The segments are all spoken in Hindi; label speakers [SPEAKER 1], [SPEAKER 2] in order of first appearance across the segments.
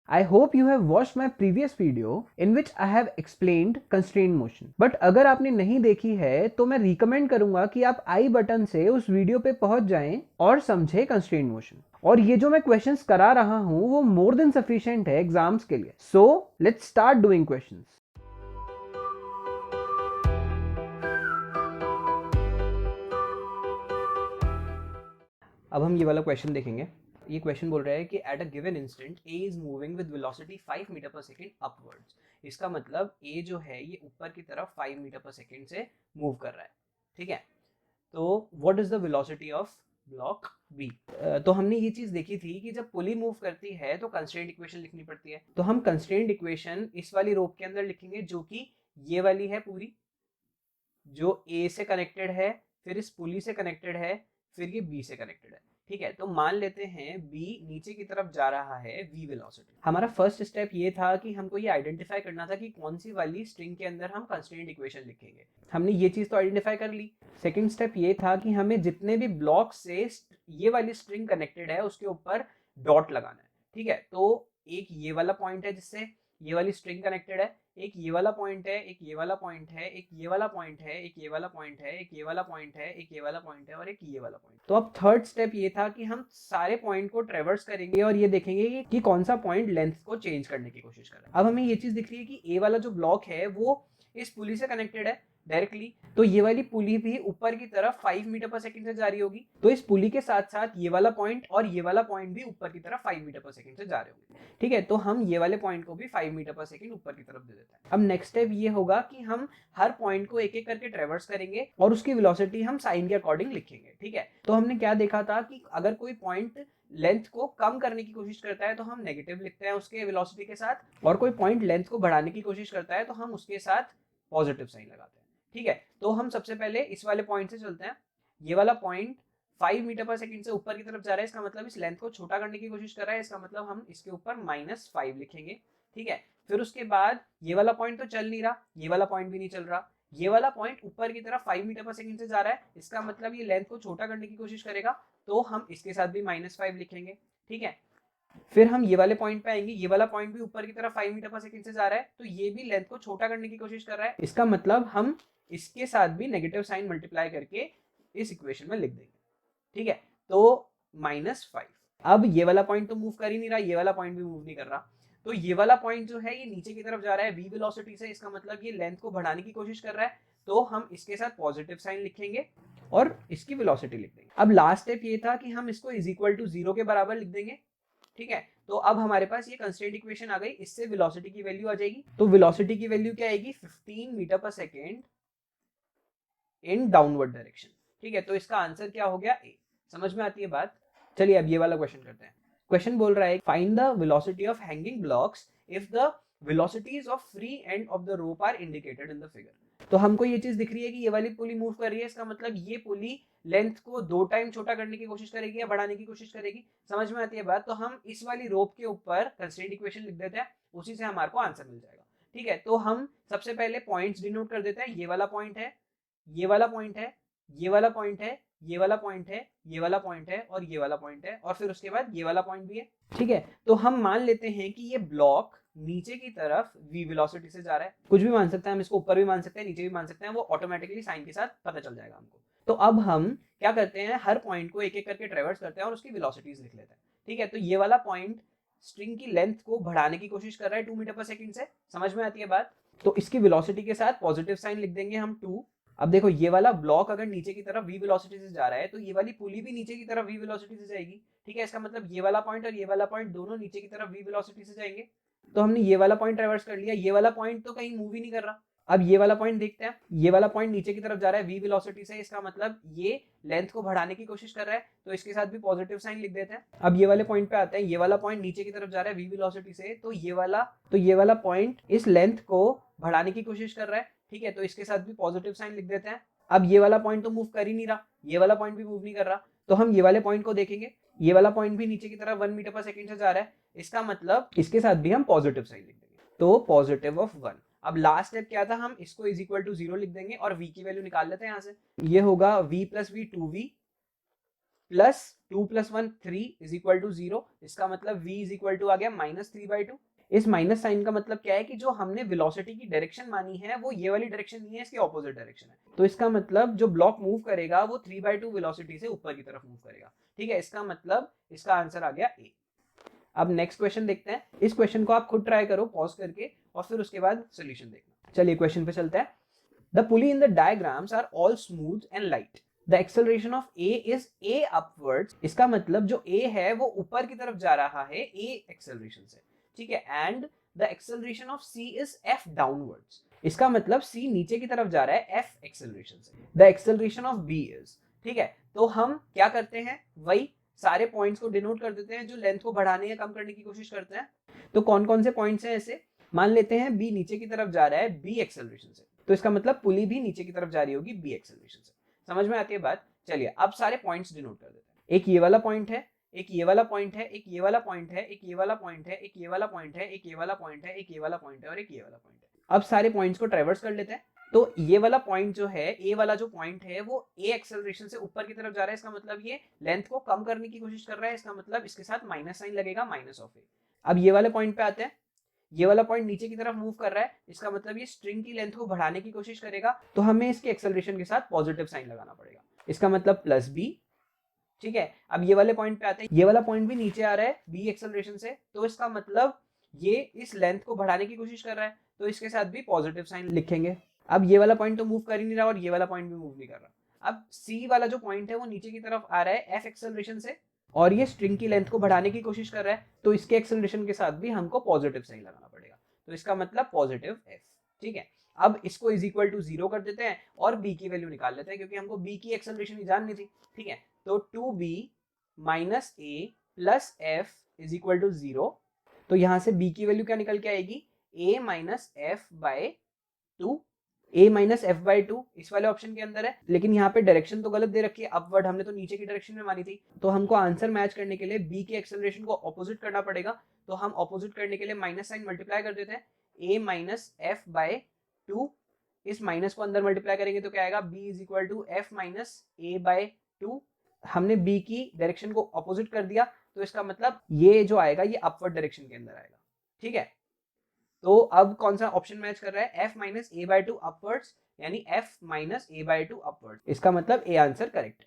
[SPEAKER 1] I hope you have watched my previous video in which I have explained constrained motion. But अगर आपने नहीं देखी है तो मैं रिकमेंड करूंगा कि आप आई बटन से उस वीडियो पे पहुंच जाएं और समझें constrained motion. और ये जो मैं क्वेश्चंस करा रहा हूं वो मोर देन सफिशिएंट है एग्जाम्स के लिए. So let's start doing questions. अब हम ये वाला क्वेश्चन देखेंगे. ये क्वेश्चन बोल रहा है कि at a given instant A is moving with velocity 5 metre per second upwards. इसका मतलब ए जो है ये ऊपर की तरफ 5 मीटर पर सेकेंड से मूव कर रहा है. ठीक है, तो what is the velocity of block B. तो हमने ये चीज देखी थी कि जब पुली मूव करती है तो कंस्ट्रेंट इक्वेशन लिखनी पड़ती है. तो हम कंस्ट्रेंट इक्वेशन इस वाली रोप के अंदर लिखेंगे जो कि ये वाली है पूरी, जो ए से कनेक्टेड है, फिर इस पुली से कनेक्टेड है, फिर ये बी से कनेक्टेड है. ठीक है, तो मान लेते हैं बी नीचे की तरफ जा रहा है v वेलोसिटी. हमारा फर्स्ट स्टेप ये था कि हमको ये आइडेंटिफाई करना था कि कौन सी वाली स्ट्रिंग के अंदर हम कंस्ट्रेंट इक्वेशन लिखेंगे. हमने ये चीज तो आइडेंटिफाई कर ली. सेकंड स्टेप ये था कि हमें जितने भी ब्लॉक से ये वाली स्ट्रिंग कनेक्टेड है उसके ऊपर डॉट लगाना है. ठीक है, तो एक ये वाला पॉइंट है जिससे ये वाली स्ट्रिंग कनेक्टेड है, एक ये वाला पॉइंट है, एक ये वाला पॉइंट है, एक ये वाला पॉइंट है, एक ये वाला पॉइंट है, एक ये वाला पॉइंट है, एक ये वाला पॉइंट है और एक ये वाला पॉइंट. तो अब थर्ड स्टेप ये था कि हम सारे पॉइंट को ट्रेवर्स करेंगे और ये देखेंगे कि कौन सा पॉइंट लेंथ को चेंज करने की कोशिश कर रहा है. अब हमें ये चीज दिख रही है कि ए वाला जो ब्लॉक है वो इस पुली से कनेक्टेड है डायरेक्टली, तो ये वाली पुली भी ऊपर की तरफ 5 मीटर पर सेकंड से जा रही होगी. तो इस पुली के साथ साथ ये वाला पॉइंट और ये वाला पॉइंट भी ऊपर की तरफ 5 मीटर पर सेकंड से जा रहे होंगे. ठीक है, तो हम ये वाले पॉइंट को भी 5 मीटर पर सेकंड ऊपर की तरफ दे देते हैं. अब नेक्स्ट स्टेप ये होगा कि हम हर पॉइंट को एक एक करके ट्रेवर्स करेंगे और उसकी वेलोसिटी हम साइन के अकॉर्डिंग लिखेंगे. ठीक है, तो हमने क्या देखा था कि अगर कोई पॉइंट लेंथ को कम करने की कोशिश करता है तो हम नेगेटिव लिखते हैं उसके वेलोसिटी के साथ, और कोई पॉइंट लेंथ को बढ़ाने की कोशिश करता है तो हम उसके साथ पॉजिटिव साइन लगाते हैं. ठीक है, तो हम सबसे पहले इस वाले पॉइंट से चलते हैं. ये वाला पॉइंट 5 मीटर पर सेकंड से ऊपर की तरफ जा रहा है, इसका मतलब इस लेंथ को छोटा करने की कोशिश कर रहा है, इसका मतलब हम इसके ऊपर -5 लिखेंगे. ठीक है, फिर उसके बाद ये वाला पॉइंट तो चल नहीं रहा, ये वाला पॉइंट भी नहीं चल रहा, ये वाला पॉइंट ऊपर की तरफ 5 मीटर पर सेकंड से जा रहा है, इसका मतलब ये लेंथ को छोटा करने की कोशिश करेगा, तो हम इसके साथ भी -5 लिखेंगे. ठीक है, फिर हम ये वाले पॉइंट पे आएंगे, ये वाला पॉइंट भी ऊपर की तरफ 5 मीटर पर सेकंड से जा रहा है, तो ये भी लेंथ को छोटा करने की कोशिश कर रहा है, इसका मतलब हम इसके साथ भी नेगेटिव साइन मल्टीप्लाई करके इस इक्वेशन में लिख देंगे. ठीक है, तो -5. अब ये वाला पॉइंट तो मूव कर ही नहीं रहा, ये वाला पॉइंट भी मूव नहीं कर रहा, तो ये वाला पॉइंट जो है ये नीचे की तरफ जा रहा है v वेलोसिटी से, इसका मतलब ये लेंथ को बढ़ाने की कोशिश कर रहा है, तो हम इसके साथ पॉजिटिव साइन लिखेंगे और इसकी वेलोसिटी लिख देंगे. अब लास्ट स्टेप ये था कि हम इसको इज इक्वल टू 0 के बराबर लिख देंगे. ठीक है, तो अब हमारे पास ये कंस्ट्रेंट इक्वेशन आ गई, इससे वेलोसिटी की वैल्यू आ जाएगी. तो वेलोसिटी की वैल्यू क्या आएगी, 15 metre per second in downward direction. ठीक है, तो इसका आंसर क्या हो गया, ए. समझ में आती है बात. चलिए अब ये वाला क्वेश्चन करते हैं. क्वेश्चन बोल रहा है find the velocity of hanging blocks if the velocities of free end of the rope are indicated in the figure. तो हमको ये चीज दिख रही है कि ये वाली पुली मूव कर रही है, इसका मतलब ये पुली लेंथ को 2 टाइम छोटा करने की कोशिश करेगी या बढ़ाने की कोशिश करेगी. समझ में आती है बात. तो हम इस वाली रोप के ऊपर कंस्ट्रेंट इक्वेशन लिख देते हैं, उसी से हमारे को आंसर मिल जाएगा. ठीक है, तो हम सबसे पहले पॉइंट्स डिनोट कर देते हैं. ये वाला पॉइंट है, ये वाला पॉइंट है, ये वाला पॉइंट है, ये वाला पॉइंट है, ये वाला पॉइंट है और ये वाला पॉइंट है, और फिर उसके बाद ये वाला पॉइंट भी है. ठीक है, तो हम मान लेते हैं कि ये ब्लॉक नीचे की तरफ v वेलोसिटी से जा रहा है. कुछ भी मान सकते हैं हम, इसको ऊपर भी मान सकते हैं, नीचे भी मान सकते हैं, वो ऑटोमेटिकली साइन के साथ पता चल जाएगा हमको. तो अब हम क्या करते हैं, हर पॉइंट को एक एक करके ट्रेवर्स करते हैं और उसकी वेलोसिटीज लिख लेते हैं. ठीक है, तो ये वाला पॉइंट स्ट्रिंग की लेंथ को बढ़ाने की कोशिश कर रहा है 2 मीटर पर सेकंड से. समझ में आती है बात. तो इसकी वेलोसिटी के साथ पॉजिटिव साइन लिख देंगे हम 2. अब देखो ये वाला ब्लॉक अगर नीचे की तरफ v वेलोसिटी से जा रहा है तो ये वाली पुली भी नीचे की तरफ v वेलोसिटी से जाएगी. ठीक है, इसका मतलब ये वाला पॉइंट और ये वाला पॉइंट दोनों नीचे की तरफ v वेलोसिटी से जाएंगे. तो हमने ये वाला पॉइंट ट्रेवर्स कर लिया, ये वाला पॉइंट तो कहीं मूव ही नहीं कर रहा. अब ये वाला पॉइंट देखते हैं, ये वाला पॉइंट नीचे की तरफ जा रहा है v वेलोसिटी से, इसका मतलब ये लेंथ को बढ़ाने की कोशिश कर रहा है, तो इसके साथ भी पॉजिटिव साइन लिख देते हैं. अब ये वाले पॉइंट पे आते हैं, ये वाला पॉइंट नीचे की तरफ जा रहा है v वेलोसिटी से, तो ये वाला पॉइंट इस लेंथ को बढ़ाने की कोशिश कर रहा है. ठीक है, तो इसके साथ भी पॉजिटिव साइन लिख देते हैं. अब ये वाला पॉइंट तो मूव कर ही नहीं रहा, ये वाला पॉइंट भी मूव नहीं कर रहा, तो हम ये वाले पॉइंट को देखेंगे, ये वाला पॉइंट भी नीचे की तरफ 1 मीटर पर सेकंड से जा रहा है, इसका मतलब इसके साथ भी हम पॉजिटिव साइन लिख देंगे, तो पॉजिटिव ऑफ 1. अब लास्ट स्टेप क्या था, हम इसको इज इक्वल टू 0 लिख देंगे और v की वैल्यू निकाल लेते हैं यहाँ से. ये होगा v plus v 2v plus 2 + 1 3 = 0, इसका मतलब v = आ गया -3/2। इस माइनस साइन का मतलब क्या है कि जो हमने वेलोसिटी की डायरेक्शन मानी है वो ये वाली डायरेक्शन नहीं है, इसकी ऑपोजिट डायरेक्शन है। तो इसका मतलब जो ब्लॉक मूव करेगा वो 3/2 वेलोसिटी से ऊपर की तरफ मूव करेगा। ठीक है, इसका मतलब इसका आंसर आ गया ए। अब नेक्स्ट क्वेश्चन देखते हैं। इस क्वेश्चन को आप खुद ट्राई करो पॉज करके और फिर उसके बाद सोल्यूशन देखना। चलिए क्वेश्चन पे चलते हैं। The pulley in the diagrams are all smooth and light. The acceleration of A is A upwards. इसका मतलब जो ए है वो ऊपर की तरफ जा रहा है ए एक्सेलरेशन से। ठीक है, and the acceleration of C is F downwards. इसका मतलब सी नीचे की तरफ जा रहा है एफ एक्सेलरेशन से। The acceleration of B is, ठीक है, तो हम क्या करते हैं, वही सारे पॉइंट्स को डिनोट कर देते हैं जो लेंथ को बढ़ाने या कम करने की कोशिश करते हैं। तो कौन कौन से पॉइंट्स हैं ऐसे, मान लेते हैं बी नीचे की तरफ जा रहा है बी एक्सेलरेशन से, तो इसका मतलब पुली भी नीचे की तरफ जा रही होगी बी एक्सेलरेशन से। समझ में आती है बात? चलिए अब सारे पॉइंट्स डिनोट कर देते हैं। एक ये वाला पॉइंट है, एक ये वाला पॉइंट है, एक ये वाला पॉइंट है, एक ये वाला पॉइंट है, एक ये वाला पॉइंट है, एक ये वाला पॉइंट है, एक ये वाला पॉइंट है और एक ये वाला पॉइंट है। अब सारे पॉइंट्स को ट्रैवर्स कर लेते हैं। तो ये वाला पॉइंट जो है, ए वाला जो पॉइंट है वो ए एक्सेलरेशन से ऊपर की तरफ जा रहा है, इसका मतलब ये लेंथ को कम करने की कोशिश कर रहा है, इसका मतलब इसके साथ माइनस साइन लगेगा, माइनस ऑफ ए। अब ये वाले पॉइंट पे आते हैं। ये वाला पॉइंट नीचे की तरफ मूव कर रहा है, इसका मतलब ये स्ट्रिंग की लेंथ को बढ़ाने की कोशिश करेगा, तो हमें इसके एक्सेलरेशन के साथ पॉजिटिव साइन लगाना पड़ेगा, इसका मतलब प्लस बी। ठीक है, अब ये वाले पॉइंट पे आते हैं। ये वाला पॉइंट भी नीचे आ रहा है बी एक्सेलरेशन से, तो इसका मतलब ये इस लेंथ को बढ़ाने की कोशिश कर रहा है, तो इसके साथ भी पॉजिटिव साइन लिखेंगे। अब ये वाला पॉइंट तो मूव कर ही नहीं रहा और ये वाला पॉइंट भी मूव नहीं कर रहा। अब सी वाला जो पॉइंट है वो नीचे की तरफ आ रहा है एफ एक्सेलरेशन से और ये स्ट्रिंग की लेंथ को बढ़ाने की कोशिश कर रहा है, तो इसके एक्सेलरेशन के साथ भी हमको पॉजिटिव साइन लगाना पड़ेगा, तो इसका मतलब पॉजिटिव एफ। ठीक है, अब इसको इज इक्वल टू 0 कर देते हैं और b की वैल्यू निकाल लेते हैं क्योंकि हमको b की एक्सेलरेशन ही जाननी थी। ठीक है, तो 2b minus a plus f is equal to 0। तो यहां से b की वैल्यू क्या निकल के आएगी, a minus F by 2। a minus F by 2 इस वाले ऑप्शन के अंदर है, लेकिन यहाँ पे डायरेक्शन तो गलत दे रखी है, अपवर्ड, हमने तो नीचे की डायरेक्शन में मानी थी। तो हमको आंसर मैच करने के लिए b के एक्सेलरेशन को ऑपोजिट करना पड़ेगा, तो हम ऑपोजिट करने के लिए माइनस साइन मल्टीप्लाई कर देते हैं। a माइनस एफ बाय 2, इस माइनस को अंदर मल्टीप्लाई करेंगे तो क्या आएगा, b is equal to F minus A by 2। हमने b की डायरेक्शन को ऑपोजिट कर दिया, तो इसका मतलब ये जो आएगा ये अपवर्ड डायरेक्शन के अंदर आएगा। ठीक है, तो अब कौन सा ऑप्शन मैच कर रहा है, f minus A by 2 upwards, यानी f minus A by 2 upwards, इसका मतलब ए आंसर करेक्ट।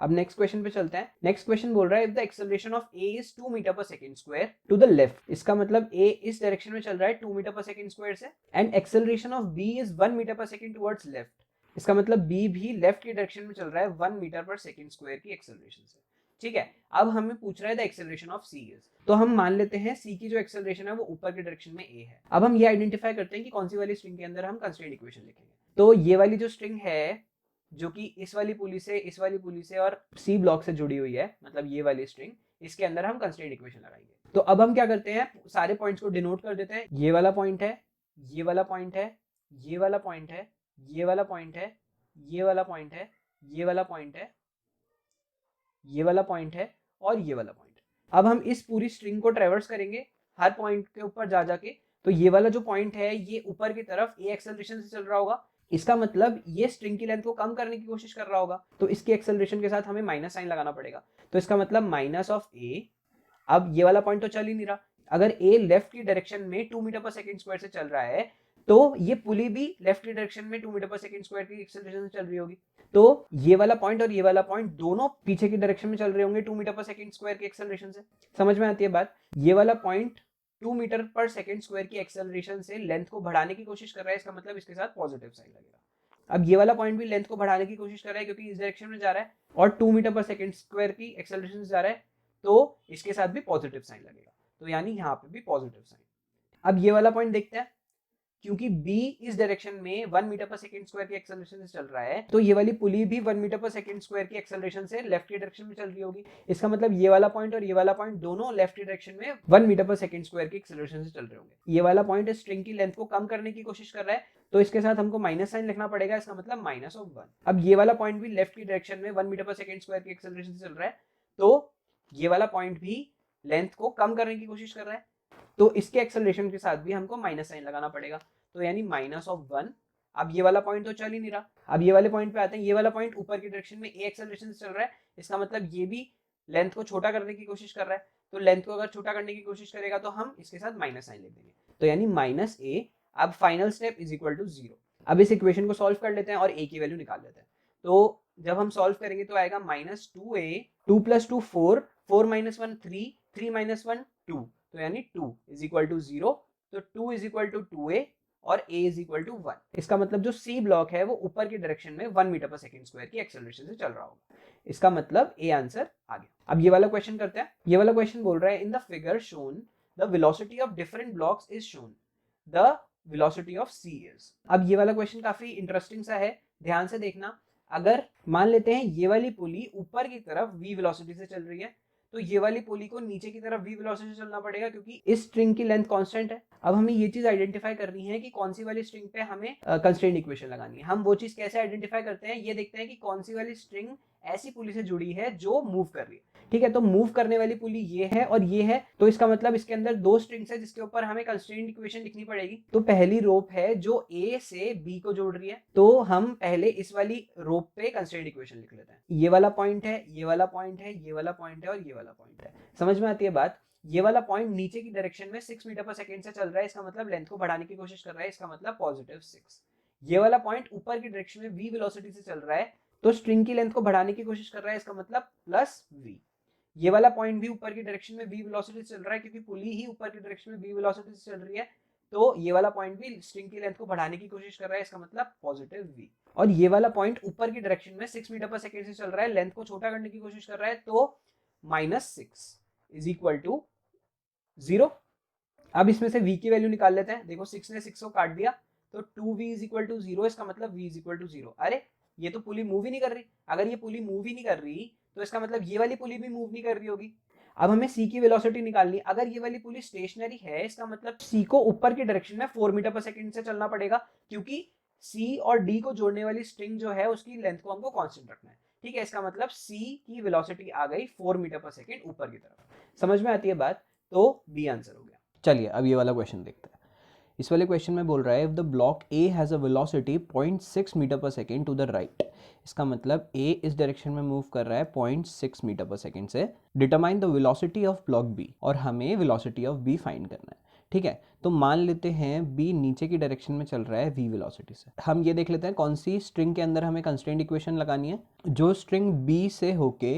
[SPEAKER 1] अब नेक्स्ट क्वेश्चन पे चलते हैं। नेक्स्ट क्वेश्चन बोल रहा है if the acceleration of a is 2 metre per second square to the left, इसका मतलब a इस डायरेक्शन में चल रहा है 2 मीटर पर सेकंड स्क्वायर से, and acceleration of b is 1 metre per second towards left, इसका मतलब b भी लेफ्ट की डायरेक्शन में चल रहा है 1 मीटर पर सेकंड स्क्वायर की एक्सेलरेशन से। ठीक है, अब हमें पूछ रहा है the acceleration of c is, तो हम मान लेते हैं c की जो एक्सेलरेशन है वो ऊपर की डायरेक्शन में a है। अब हम ये आइडेंटिफाई करते हैं कि कौन सी वाली स्ट्रिंग के अंदर हम कंस्ट्रेंट इक्वेशन लिखेंगे। तो ये वाली जो स्ट्रिंग है जो कि इस वाली पुली से, इस वाली पुली से और सी ब्लॉक से जुड़ी हुई है, मतलब ये वाली स्ट्रिंग, इसके अंदर हम कंस्ट्रेंट इक्वेशन लगाएंगे। तो अब हम क्या करते हैं, सारे पॉइंट्स को डिनोट कर देते हैं। ये वाला पॉइंट है, ये वाला पॉइंट है, ये वाला पॉइंट है, ये वाला पॉइंट है, ये वाला पॉइंट है, ये वाला पॉइंट है, ये वाला पॉइंट है और ये वाला पॉइंट। अब हम इस पूरी स्ट्रिंग को ट्रैवर्स करेंगे हर पॉइंट के ऊपर जा जाके। तो ये वाला जो पॉइंट है ये ऊपर की तरफ ए एक्सेलरेशन से चल रहा होगा, इसका मतलब ये स्ट्रिंग की लेंथ को कम करने की कोशिश कर रहा होगा, तो इसके एक्सेलरेशन के साथ हमें माइनस साइन लगाना पड़ेगा, तो इसका मतलब माइनस ऑफ ए। अब ये वाला पॉइंट तो चल ही नहीं रहा, अगर ए लेफ्ट की डायरेक्शन में 2 मीटर पर सेकंड स्क्वायर से चल रहा है तो ये पुली भी लेफ्ट की डायरेक्शन में 2 मीटर पर सेकंड स्क्वायर की एक्सेलरेशन से चल रही होगी। तो ये वाला पॉइंट और ये वाला पॉइंट दोनों पीछे की डायरेक्शन में चल रहे होंगे 2 मीटर पर सेकंड स्क्वायर की एक्सेलरेशन से। समझ में आती है बात? ये वाला point 2 metre per second square की एक्सेलरेशन से लेंथ को बढ़ाने की कोशिश कर रहा है, इसका मतलब इसके साथ पॉजिटिव साइन लगेगा। अब ये वाला पॉइंट भी लेंथ को बढ़ाने की कोशिश कर रहा है क्योंकि इस डायरेक्शन में जा रहा है और 2 मीटर पर सेकंड स्क्वायर की एक्सेलरेशन से जा रहा है, तो इसके साथ भी पॉजिटिव साइन लगेगा, तो यानी यहाँ पे भी पॉजिटिव साइन। अब ये वाला पॉइंट देखते हैं, क्योंकि b इस डायरेक्शन में 1 मीटर पर सेकंड स्क्वायर की एक्सेलरेशन से चल रहा है, तो ये वाली पुली भी 1 मीटर पर सेकंड स्क्वायर की एक्सेलरेशन से लेफ्ट की डायरेक्शन में चल रही होगी, इसका मतलब ये वाला पॉइंट और ये वाला पॉइंट दोनों लेफ्ट की डायरेक्शन में 1 मीटर पर सेकंड स्क्वायर की एक्सेलरेशन से चल रहे होंगे। ये वाला पॉइंट स्ट्रिंग की लेंथ को कम करने की कोशिश कर रहा है, तो इसके साथ हमको माइनस साइन लिखना पड़ेगा, इसका मतलब माइनस ऑफ 1। अब ये वाला पॉइंट भी लेफ्ट की डायरेक्शन में 1 मीटर पर सेकंड स्क्वायर की एक्सेलरेशन से चल रहा है, तो ये वाला पॉइंट भी लेंथ को कम करने की कोशिश कर रहा है, तो इसके एक्सेलरेशन के साथ भी हमको माइनस साइन लगाना पड़ेगा, तो यानी माइनस ऑफ 1 अब ये वाला पॉइंट तो चल ही नहीं रहा। अब ये वाले पॉइंट पे आते हैं, ये वाला पॉइंट ऊपर की डायरेक्शन में ए एक्सेलरेशन से चल रहा है, इसका मतलब ये भी लेंथ को छोटा करने की कोशिश कर रहा है। तो लेंथ को अगर छोटा करने की कोशिश करेगा तो हम इसके साथ माइनस साइन लिख देंगे, तो यानी माइनस ए। अब final step is equal to 0। अब इस इक्वेशन को सॉल्व कर लेते हैं और ए की वैल्यू निकाल लेते हैं। तो जब हम सॉल्व करेंगे तो आएगा माइनस 2a, 2 + 2 4, 4 - 1 3, 3 - 1 2, तो यानी 2 इज इक्वल टू 0। तो 2 इज इक्वल टू 2a और a इज इक्वल टू 1। इसका मतलब जो c ब्लॉक है वो ऊपर की डायरेक्शन में 1 मीटर/सेकंड² की एक्सेलरेशन से चल रहा होगा। इसका मतलब ए आंसर आ गया। अब ये वाला क्वेश्चन करते हैं। ये वाला क्वेश्चन बोल रहा है इन the figure shown the velocity of different blocks is shown, the velocity of c is. अब ये वाला क्वेश्चन काफी इंटरेस्टिंग सा है, ध्यान से देखना। अगर मान लेते हैं ये वाली पुली ऊपर की तरफ v वेलोसिटी से चल रही है, तो ये वाली पुली को नीचे की तरफ v वेलोसिटी से चलना पड़ेगा, क्योंकि इस स्ट्रिंग की लेंथ कांस्टेंट है। अब हमें ये चीज आइडेंटिफाई करनी है कि कौन सी वाली स्ट्रिंग पे हमें कंस्ट्रेंट इक्वेशन लगानी है। हम वो चीज कैसे आइडेंटिफाई करते हैं, ये देखते हैं कि कौन सी वाली स्ट्रिंग ऐसी पुली से जुड़ी है जो मूव कर रही है। ठीक है, तो मूव करने वाली पुली ये है और ये है, तो इसका मतलब इसके अंदर दो स्ट्रिंग्स है जिसके ऊपर हमें कंस्ट्रेंट इक्वेशन लिखनी पड़ेगी। तो पहली रोप है जो ए से बी को जोड़ रही है, तो हम पहले इस वाली रोप पे कंस्ट्रेंट इक्वेशन लिख लेते हैं। ये वाला पॉइंट है, ये वाला पॉइंट है, ये वाला पॉइंट है और ये वाला पॉइंट है। समझ में आती है बात। ये वाला पॉइंट नीचे की डायरेक्शन में 6 मीटर/सेकंड से चल रहा है, इसका मतलब लेंथ को बढ़ाने की कोशिश कर रहा है, इसका मतलब +6। ये वाला पॉइंट ऊपर की डायरेक्शन में v वेलोसिटी से चल रहा है, तो स्ट्रिंग की लेंथ को बढ़ाने की कोशिश कर रहा है, इसका मतलब +v। ये वाला पॉइंट भी ऊपर की डायरेक्शन में v वेलोसिटी से चल रहा है, क्योंकि पुली ही ऊपर की डायरेक्शन में v वेलोसिटी से चल रही है, तो ये वाला पॉइंट भी स्ट्रिंग की लेंथ को बढ़ाने की कोशिश कर रहा है, इसका मतलब +v। और ये वाला पॉइंट ऊपर की डायरेक्शन में 6 मीटर/सेकंड से चल रहा है, लेंथ को छोटा करने की कोशिश कर रहा है, तो -6 इज इक्वल टू 0। अब इसमें से v की वैल्यू निकाल लेते हैं। देखो 6 ने 6 को काट दिया, तो 2v इज इक्वल टू 0, इसका मतलब v इज इक्वल टू 0। अरे ये तो पुली मूव ही नहीं कर रही। अगर ये पुली मूव ही नहीं कर रही तो इसका मतलब ये वाली पुली भी मूव नहीं कर रही होगी। अब हमें c की वेलोसिटी निकालनी। अगर ये वाली पुली स्टेशनरी है, इसका मतलब c को ऊपर की डायरेक्शन में 4 मीटर/सेकंड से चलना पड़ेगा, क्योंकि c और d को जोड़ने वाली स्ट्रिंग जो है उसकी लेंथ को हमको कांस्टेंट रखना है। ठीक है, इसका मतलब c की वेलोसिटी आ गई 4 मीटर/सेकंड ऊपर की तरफ। समझ में आती है बात, तो बी आंसर हो गया। चलिए अब ये वाला क्वेश्चन देखते हैं। इस वाले क्वेश्चन में बोल रहा है if the block A has a velocity 0.6 metre per second to the right, इसका मतलब ए इस डायरेक्शन में मूव कर रहा है 0.6 मीटर/सेकंड से, determine the velocity of block B, और हमें वेलोसिटी ऑफ बी फाइंड करना है। ठीक है, तो मान लेते हैं बी नीचे की डायरेक्शन में चल रहा है v वेलोसिटी से। हम ये देख लेते हैं कौन सी स्ट्रिंग के अंदर हमें कंस्ट्रेंट इक्वेशन लगानी है। जो स्ट्रिंग बी से होके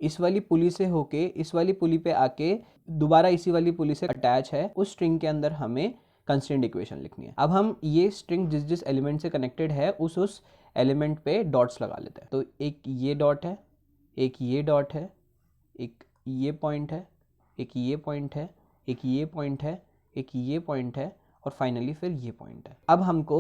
[SPEAKER 1] इस वाली पुली से होके इस वाली पुली पे आके दोबारा इसी वाली पुली से अटैच है, उस स्ट्रिंग के अंदर हमें कंस्ट्रेंट इक्वेशन लिखनी है। अब हम ये स्ट्रिंग जिस जिस एलिमेंट से कनेक्टेड है उस एलिमेंट पे डॉट्स लगा लेते हैं। तो एक ये डॉट है, एक ये डॉट है, एक ये पॉइंट है, एक ये पॉइंट है, एक ये पॉइंट है, एक ये पॉइंट है और फाइनली फिर ये पॉइंट है। अब हमको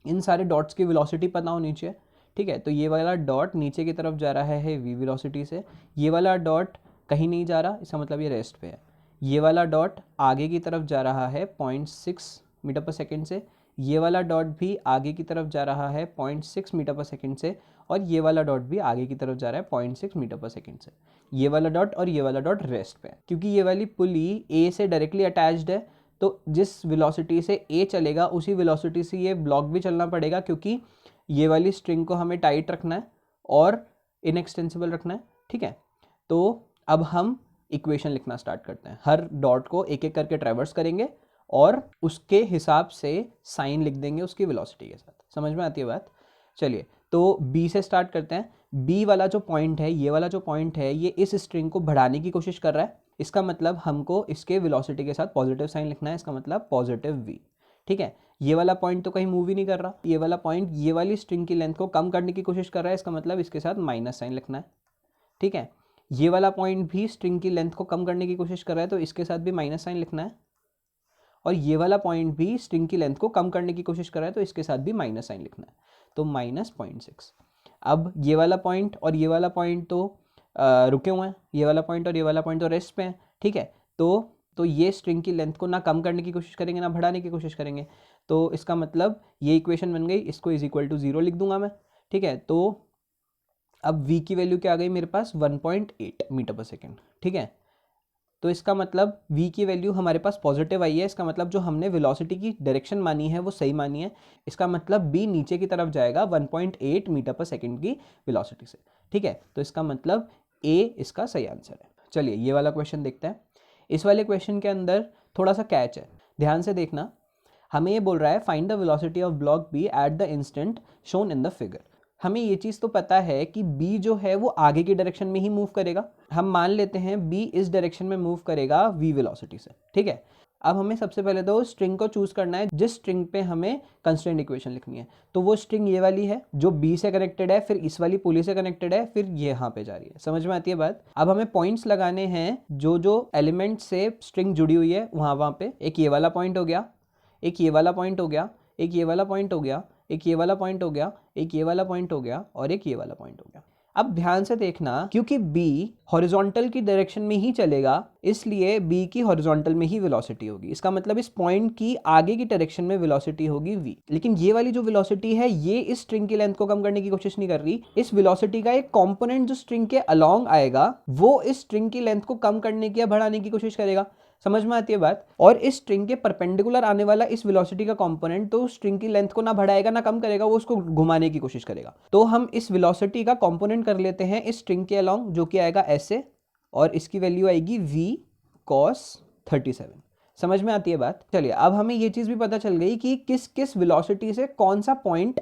[SPEAKER 1] इन सारे डॉट्स की वेलोसिटी पता होनी चाहिए। ठीक है, तो ये वाला डॉट नीचे की तरफ जा रहा है v वेलोसिटी से, ये वाला डॉट कहीं नहीं जा रहा, इसका मतलब ये रेस्ट पे है। ये वाला डॉट आगे की तरफ जा रहा है 0.6 मीटर/सेकंड से, ये वाला डॉट भी आगे की तरफ जा रहा है 0.6 मीटर/सेकंड से, और ये वाला डॉट भी आगे की तरफ जा रहा है 0.6 मीटर/सेकंड से। ये वाला डॉट और ये वाला डॉट रेस्ट पे है, क्योंकि ये वाली पुली ए से डायरेक्टली अटैच्ड है, तो जिस वेलोसिटी से ए चलेगा उसी वेलोसिटी से ये ब्लॉक भी चलना पड़ेगा, क्योंकि ये वाली स्ट्रिंग को हमें टाइट रखना है और इनएक्सटेंसिबल रखना है। ठीक है, तो अब हम इक्वेशन लिखना स्टार्ट करते हैं। हर डॉट को एक एक करके ट्रैवर्स करेंगे और उसके हिसाब से साइन लिख देंगे उसकी वेलोसिटी के साथ। समझ में आती है बात। चलिए, तो बी से स्टार्ट करते हैं। बी वाला जो पॉइंट है, ये वाला जो पॉइंट है, ये इस स्ट्रिंग को बढ़ाने की कोशिश कर रहा है, इसका मतलब हमको इसके वेलोसिटी के साथ पॉजिटिव साइन लिखना है, इसका मतलब +v। ठीक है, ये वाला पॉइंट तो कहीं मूव ही नहीं कर रहा, ये वाला पॉइंट ये वाली स्ट्रिंग की लेंथ को कम करने की कोशिश कर रहा है, इसका मतलब इसके साथ माइनस साइन लिखना है। ठीक है, ये वाला पॉइंट भी स्ट्रिंग की लेंथ को कम करने की कोशिश कर रहा है, तो इसके साथ भी माइनस साइन लिखना है। और ये वाला पॉइंट भी स्ट्रिंग की लेंथ को कम करने की कोशिश कर रहा है, तो इसके साथ भी माइनस साइन लिखना है, तो -0.6। अब ये वाला पॉइंट और ये वाला पॉइंट तो रुके हुए हैं, ये वाला पॉइंट और ये वाला पॉइंट तो रेस्ट पे हैं। ठीक है, तो ये स्ट्रिंग की लेंथ को ना कम करने की कोशिश करेंगे ना बढ़ाने की कोशिश करेंगे, तो इसका मतलब ये इक्वेशन बन गई, इसको = 0 लिख दूंगा मैं। ठीक है, तो अब v की वैल्यू क्या आ गई मेरे पास 1.8 मीटर/सेकंड। ठीक है, तो इसका मतलब v की वैल्यू हमारे पास पॉजिटिव आई है, इसका मतलब जो हमने वेलोसिटी की डायरेक्शन मानी है वो सही मानी है। इसका मतलब b नीचे की तरफ जाएगा 1.8 मीटर पर सेकंड की वेलोसिटी से, ठीक है। तो इसका मतलब a इसका सही आंसर है। चलिए ये वाला क्वेश्चन देखते हैं। इस वाले क्वेश्चन के अंदर थोड़ा सा कैच है, ध्यान से देखना। हमें ये बोल रहा है find the velocity of block B at the instant shown in the figure. हमें ये चीज़ तो पता है कि b जो है वो आगे की डायरेक्शन में ही मूव करेगा। हम मान लेते हैं b इस डायरेक्शन में मूव करेगा v वेलोसिटी से, ठीक है। अब हमें सबसे पहले तो स्ट्रिंग को चूज करना है जिस स्ट्रिंग पे हमें कंस्ट्रेंट इक्वेशन लिखनी है। तो वो स्ट्रिंग ये वाली है जो b से कनेक्टेड है, फिर इस वाली पुली से कनेक्टेड है, फिर ये यहाँ पे जा रही है। समझ में आती है बात। अब हमें पॉइंट्स लगाने हैं जो जो एलिमेंट से स्ट्रिंग जुड़ी हुई है वहाँ पे। एक ये वाला पॉइंट हो गया, एक ये वाला पॉइंट हो गया, एक ये वाला पॉइंट हो गया, एक ये वाला पॉइंट हो गया, एक ये वाला पॉइंट हो गया और एक ये वाला पॉइंट हो गया। अब ध्यान से देखना, क्योंकि b हॉरिजॉन्टल की डायरेक्शन में ही चलेगा इसलिए b की हॉरिजॉन्टल में ही वेलोसिटी होगी। इसका मतलब इस पॉइंट की आगे की डायरेक्शन में वेलोसिटी होगी v। लेकिन ये वाली जो वेलोसिटी है ये इस स्ट्रिंग की लेंथ को कम करने की कोशिश नहीं कर रही। इस वेलोसिटी का एक कंपोनेंट जो स्ट्रिंग के अलोंग आएगा वो इस स्ट्रिंग की लेंथ को कम करने की या बढ़ाने की कोशिश करेगा। समझ में आती है बात। और इस स्ट्रिंग के परपेंडिकुलर आने वाला इस वेलोसिटी का कंपोनेंट तो स्ट्रिंग की लेंथ को ना बढ़ाएगा ना कम करेगा, वो उसको घुमाने की कोशिश करेगा। तो हम इस वेलोसिटी का कंपोनेंट कर लेते हैं इस स्ट्रिंग के अलोंग, जो कि आएगा ऐसे, और इसकी वैल्यू आएगी v cos 37। समझ में आती है बात। चलिए अब हमें ये चीज भी पता चल गई कि किस किस वेलोसिटी से कौन सा पॉइंट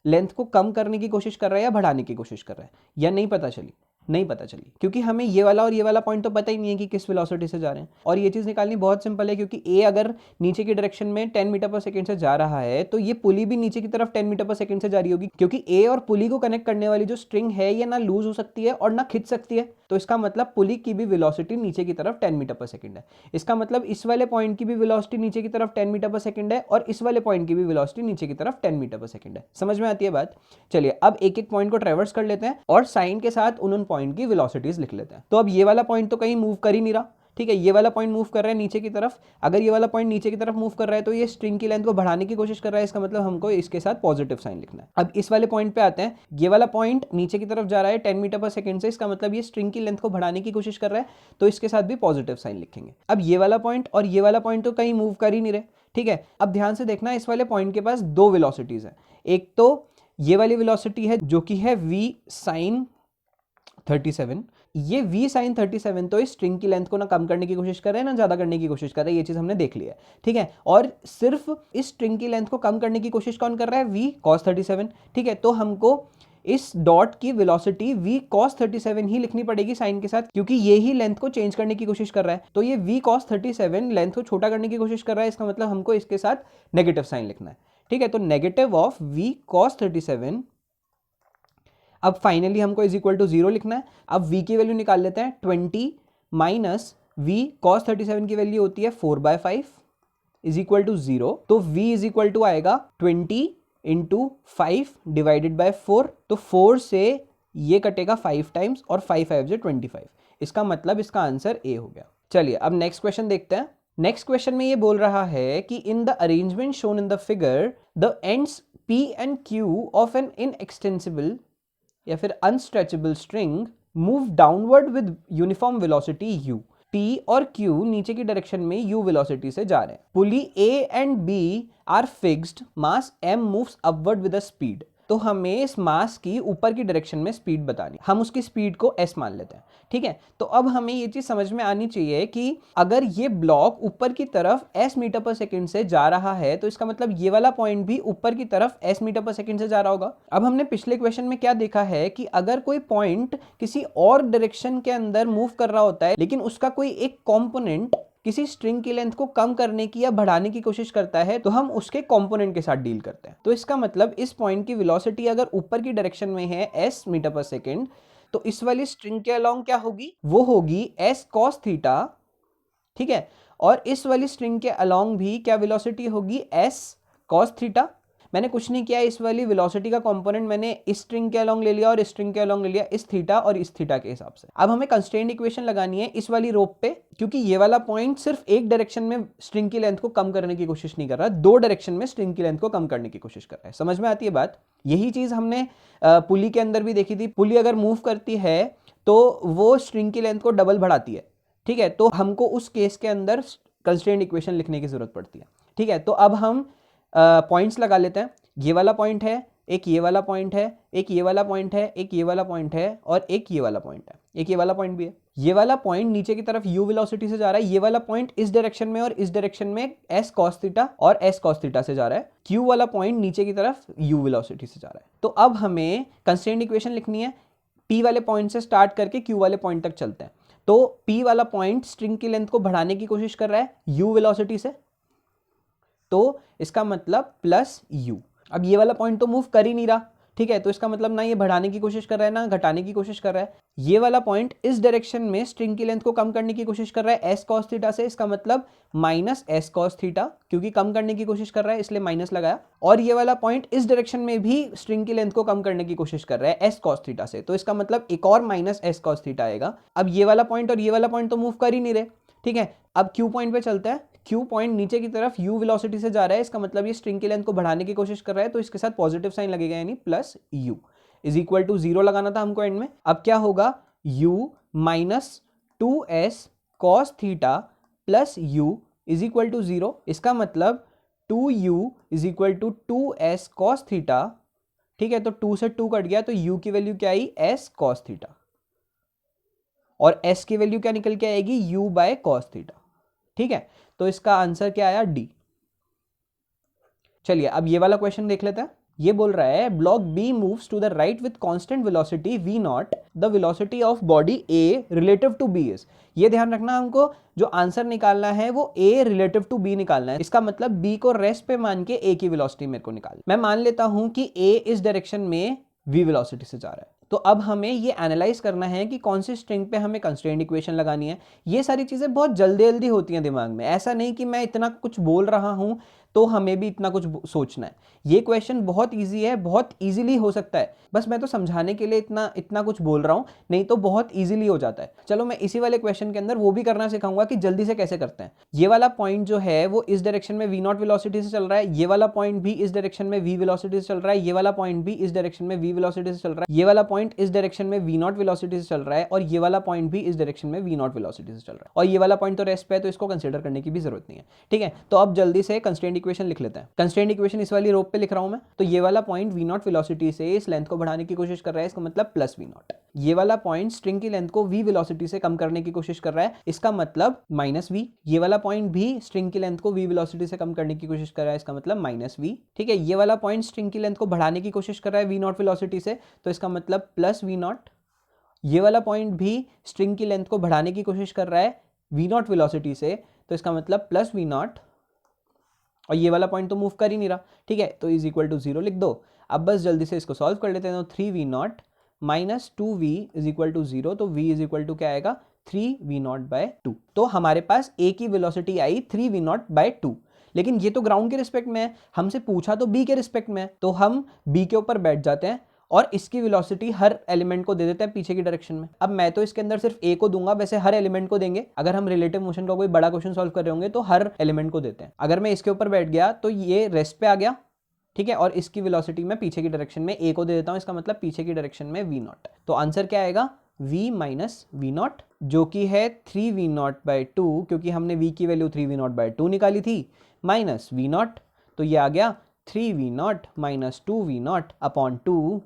[SPEAKER 1] लेंथ को कम करने की कोशिश कर रहा है या बढ़ाने की कोशिश कर रहा है, या नहीं पता चली। नहीं पता चली क्योंकि हमें ये वाला और ये वाला पॉइंट तो पता ही नहीं है कि किस वेलोसिटी से जा रहे हैं। और ये चीज़ निकालनी बहुत सिंपल है, क्योंकि ए अगर नीचे की डायरेक्शन में 10 मीटर पर सेकंड से जा रहा है तो ये पुली भी नीचे की तरफ 10 मीटर पर सेकंड से जा रही होगी, क्योंकि ए और पुली को कनेक्ट करने वाली जो स्ट्रिंग है ये ना लूज हो सकती है और ना खिंच सकती है। तो इसका मतलब पुली की भी वेलोसिटी नीचे की तरफ 10 मीटर पर सेकंड है। इसका मतलब इस वाले पॉइंट की भी वेलोसिटी नीचे की तरफ 10 मीटर पर सेकंड है और इस वाले पॉइंट की भी वेलोसिटी नीचे की तरफ 10 मीटर पर सेकंड है। समझ में आती है बात। चलिए अब एक एक पॉइंट को ट्रेवर्स कर लेते हैं और साइन के साथ उन पॉइंट की वेलोसिटीज लिख लेते हैं। तो अब ये वाला पॉइंट तो कहीं मूव कर ही नहीं रहा, ठीक है। ये वाला पॉइंट मूव कर रहा है नीचे की तरफ। अगर ये वाला पॉइंट नीचे की तरफ मूव कर रहा है तो ये स्ट्रिंग की लेंथ को बढ़ाने की कोशिश कर रहा है। इसका मतलब हमको इसके साथ पॉजिटिव साइन लिखना है। अब इस वाले पॉइंट पे आते हैं। ये वाला पॉइंट नीचे की तरफ जा रहा है 10 मीटर पर सेकंड से, इसका मतलब ये स्ट्रिंग की लेंथ को बढ़ाने की कोशिश कर रहा है, तो इसके साथ भी पॉजिटिव साइन लिखेंगे। अब ये वाला पॉइंट और ये वाला पॉइंट तो कहीं मूव कर ही नहीं रहे, ठीक है। अब ध्यान से देखना, इस वाले पॉइंट के पास दो वेलोसिटीज है। एक तो ये वाली वेलोसिटी है जो कि है v sin 37। ये v sin 37 तो इस स्ट्रिंग की लेंथ को ना कम करने की कोशिश कर रहे हैं ना ज्यादा करने की कोशिश कर रहे हैं, ये चीज हमने देख लिया है, ठीक है। और सिर्फ इस स्ट्रिंग की लेंथ को कम करने की कोशिश कौन कर रहा है, v cos 37, ठीक है। तो हमको इस डॉट की वेलोसिटी v cos 37 ही लिखनी पड़ेगी साइन के साथ, क्योंकि ये ही लेंथ को चेंज करने की कोशिश कर रहा है। तो ये v cos 37 लेंथ को छोटा करने की कोशिश कर रहा है, इसका मतलब हमको इसके साथ नेगेटिव साइन लिखना है, ठीक है। तो नेगेटिव ऑफ v cos 37। अब फाइनली हमको इज इक्वल टू 0 लिखना है। अब v की वैल्यू निकाल लेते हैं। 20 माइनस v cos 37 की वैल्यू होती है 4/5 इज इक्वल टू 0। तो v इज इक्वल टू आएगा 20 इंटू 5 डिवाइडेड बाय 4। तो 4 से ये कटेगा 5 टाइम्स और 5 5 से 25। इसका मतलब इसका आंसर ए हो गया। चलिए अब नेक्स्ट क्वेश्चन देखते हैं। नेक्स्ट क्वेश्चन में ये बोल रहा है कि in the arrangement shown in the figure the ends p and q of an inextensible या फिर unstretchable string move downward with uniform velocity u। p और q नीचे की डायरेक्शन में u वेलोसिटी से जा रहे हैं। Pulley a and b are fixed, mass m moves upward with a speed. तो हमें इस मास की ऊपर की डायरेक्शन में स्पीड बतानी, हम उसकी स्पीड को s मान लेते हैं, ठीक है। तो अब हमें ये चीज समझ में आनी चाहिए कि अगर ये ब्लॉक ऊपर की तरफ s मीटर पर सेकंड से जा रहा है तो इसका मतलब ये वाला पॉइंट भी ऊपर की तरफ s मीटर पर सेकंड से जा रहा होगा। अब हमने पिछले क्वेश्चन में क्या देखा है कि अगर कोई पॉइंट किसी और डायरेक्शन के अंदर मूव कर रहा होता है लेकिन उसका कोई एक कॉम्पोनेंट किसी स्ट्रिंग की लेंथ को कम करने की या बढ़ाने की कोशिश करता है तो हम उसके कंपोनेंट के साथ डील करते हैं। तो इसका मतलब इस पॉइंट की वेलोसिटी अगर ऊपर की डायरेक्शन में है s मीटर पर सेकंड, तो इस वाली स्ट्रिंग के अलोंग क्या होगी, वो होगी s cos थीटा, ठीक है। और इस वाली स्ट्रिंग के अलोंग भी क्या वेलोसिटी होगी, s cos थीटा। मैंने कुछ नहीं किया, इस वाली वेलोसिटी का कंपोनेंट मैंने इस स्ट्रिंग के अलोंग ले लिया और इस स्ट्रिंग के अलोंग ले लिया, इस थीटा और इस थीटा के हिसाब से। अब हमें कंस्ट्रेंट इक्वेशन लगानी है इस वाली रोप पे, क्योंकि ये वाला पॉइंट सिर्फ एक डायरेक्शन में स्ट्रिंग की लेंथ को कम करने की कोशिश नहीं कर रहा, दो डायरेक्शन में स्ट्रिंग की लेंथ को कम करने की कोशिश कर रहा है। समझ में आती है बात। यही चीज हमने पुली के अंदर भी देखी थी। पुली अगर मूव करती है तो वो स्ट्रिंग की लेंथ को डबल बढ़ाती है, ठीक है, तो हमको उस केस के अंदर कंस्ट्रेंट इक्वेशन लिखने की जरूरत पड़ती है। ठीक है, तो अब हम पॉइंट्स लगा लेते हैं। ये वाला पॉइंट है, एक ये वाला पॉइंट है, एक ये वाला पॉइंट है, एक ये वाला पॉइंट है और एक ये वाला पॉइंट है, एक ये वाला पॉइंट भी है। ये वाला पॉइंट नीचे की तरफ u वेलोसिटी से जा रहा है, ये वाला पॉइंट इस डायरेक्शन में और इस डायरेक्शन में s cos थीटा और s cos थीटा से जा रहा है। q वाला पॉइंट नीचे की तरफ u वेलोसिटी से जा रहा है। तो अब हमें कंस्ट्रेंट इक्वेशन लिखनी है। p वाले पॉइंट से स्टार्ट करके q वाले पॉइंट तक चलते हैं। तो p वाला पॉइंट स्ट्रिंग की लेंथ को बढ़ाने की कोशिश कर रहा है u वेलोसिटी से, तो इसका मतलब प्लस u। अब ये वाला पॉइंट तो मूव कर ही नहीं रहा, ठीक है, तो इसका मतलब ना ये बढ़ाने की कोशिश कर रहा है ना घटाने की कोशिश कर रहा है। ये वाला पॉइंट इस डायरेक्शन में स्ट्रिंग की लेंथ को कम करने की कोशिश कर रहा है s cos थीटा से, इसका मतलब माइनस s cos थीटा, क्योंकि कम करने की कोशिश कर रहा है इसलिए माइनस लगाया। और ये वाला पॉइंट इस डायरेक्शन में भी स्ट्रिंग की लेंथ को कम करने की कोशिश कर रहा है s cos थीटा से, तो इसका मतलब एक और माइनस s cos थीटा आएगा। अब ये वाला पॉइंट और ये वाला पॉइंट तो मूव कर ही नहीं रहे, ठीक है। अब Q पॉइंट पे चलते हैं। Q पॉइंट नीचे की तरफ u वेलोसिटी से जा रहा है, इसका मतलब ये स्ट्रिंग की लेंथ को बढ़ाने की कोशिश कर रहा है, तो इसके साथ पॉजिटिव साइन लगेगा, यानी plus u is equal to 0 लगाना था हमको एंड में। अब क्या होगा, u minus 2s cos theta plus u is equal to 0। इसका मतलब 2u is equal to 2s cos theta, ठीक है, तो 2 से 2 कट गया, तो u की वैल्यू क्या आई, s cos थीटा, और s की वैल्यू क्या निकल के आएगी, u बाय cos थीटा। ठीक है, तो इसका आंसर क्या आया, डी। चलिए अब ये वाला क्वेश्चन देख लेते हैं। ये बोल रहा है block B moves to the right with constant velocity v naught, the velocity of body a relative to b is. ये ध्यान रखना, हमको जो आंसर निकालना है वो a रिलेटिव टू b निकालना है। इसका मतलब b को रेस्ट पे मान के a की वेलोसिटी मेरे को निकाल। मैं मान लेता हूं कि a इस डायरेक्शन में v वेलोसिटी से जा रहा है, तो अब हमें ये एनालाइज करना है कि कौन सी स्ट्रिंग पे हमें कंस्ट्रेंट इक्वेशन लगानी है। ये सारी चीजें बहुत जल्दी जल्दी होती हैं दिमाग में, ऐसा नहीं कि मैं इतना कुछ बोल रहा हूं तो हमें भी इतना कुछ सोचना है। ये क्वेश्चन बहुत इजी है, बहुत इजीली हो सकता है, बस मैं तो समझाने के लिए इतना कुछ बोल रहा हूं, नहीं तो बहुत इजीली हो जाता है। चलो मैं इसी वाले क्वेश्चन के अंदर वो भी करना सिखाऊंगा कि जल्दी से कैसे करते हैं। ये वाला पॉइंट जो है वो इस डायरेक्शन में v नॉट वेलोसिटी से चल रहा है, ये वाला पॉइंट भी इस डायरेक्शन में v वेलोसिटी से चल रहा है, ये वाला पॉइंट भी इस डायरेक्शन में v वेलोसिटी से चल रहा है, ये वाला पॉइंट इस डायरेक्शन में v नॉट वेलोसिटी से चल रहा है, और ये वाला पॉइंट भी इस डायरेक्शन में v नॉट वेलोसिटी से चल रहा है, और ये वाला पॉइंट तो रेस्ट पे है, तो इसको कंसीडर करने की भी जरूरत नहीं है। ठीक है, तो अब जल्दी से कंस्ट्रेंट इक्वेशन लिख लेते हैं। कंस्ट्रेंट इक्वेशन इस वाली रोप पे लिख रहा हूं मैं। तो ये वाला पॉइंट v नॉट वेलोसिटी से इस लेंथ को बढ़ाने की कोशिश कर रहा है, इसका मतलब प्लस v नॉट। ये वाला पॉइंट स्ट्रिंग की लेंथ को v वेलोसिटी से कम करने की कोशिश कर रहा है, इसका मतलब माइनस v। ये वाला पॉइंट भी स्ट्रिंग की लेंथ को v वेलोसिटी से कम करने की कोशिश कर रहा है, इसका मतलब माइनस v। ठीक है, ये वाला पॉइंट स्ट्रिंग की लेंथ को बढ़ाने की कोशिश कर रहा है v नॉट वेलोसिटी से, तो इसका मतलब प्लस v नॉट। ये वाला पॉइंट भी स्ट्रिंग की लेंथ को बढ़ाने की कोशिश कर रहा है v नॉट वेलोसिटी से, तो इसका मतलब प्लस v नॉट, और ये वाला पॉइंट तो मूव कर ही नहीं रहा। ठीक है, तो इज इक्वल टू 0 लिख दो। अब बस जल्दी से इसको सॉल्व कर लेते हैं। तो 3v not minus 2v is equal to 0, तो v इज इक्वल टू क्या आएगा, 3v नॉट बाय 2। तो हमारे पास a की वेलोसिटी आई 3v नॉट बाय 2, लेकिन ये तो ग्राउंड के रिस्पेक्ट में है, हमसे पूछा तो b के रिस्पेक्ट में है, तो हम b के ऊपर बैठ जाते हैं और इसकी वेलोसिटी हर एलिमेंट को दे देते हैं पीछे की डायरेक्शन में। अब मैं तो इसके अंदर सिर्फ a को दूंगा, वैसे हर एलिमेंट को देंगे। अगर हम रिलेटिव मोशन का कोई बड़ा क्वेश्चन सॉल्व कर रहे होंगे तो हर एलिमेंट को देते हैं। अगर मैं इसके ऊपर बैठ गया तो ये रेस्ट पे आ गया, ठीक है, और इसकी वेलोसिटी मैं पीछे की डायरेक्शन में a को दे देता हूं, इसका मतलब पीछे की डायरेक्शन में v नॉट। तो आंसर क्या आएगा, v माइनस वी नॉट, जो कि है 3v नॉट बाई 2, क्योंकि हमने v की वैल्यू 3v नॉट बाई 2 निकाली थी, माइनस v नॉट, तो ये आ गया 3v not minus 2v nought upon 2